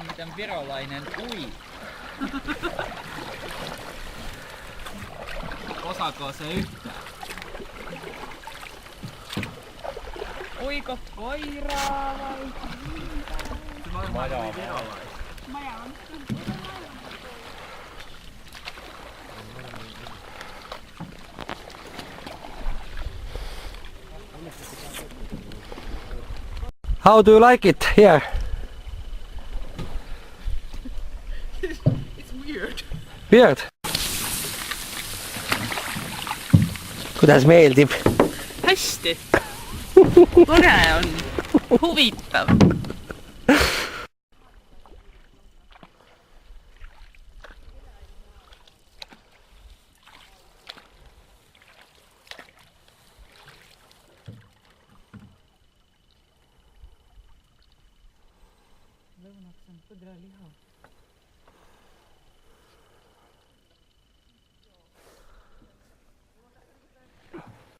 Miten virolainen ui. Osaako se yhtään? Uiko koiraa vai? Se varmaan oli virolainen. How do you like it here? It's weird. Weird. Kuidas meeldib? Hästi. Tore on. Huvitav. Lõunaks on põdraliha.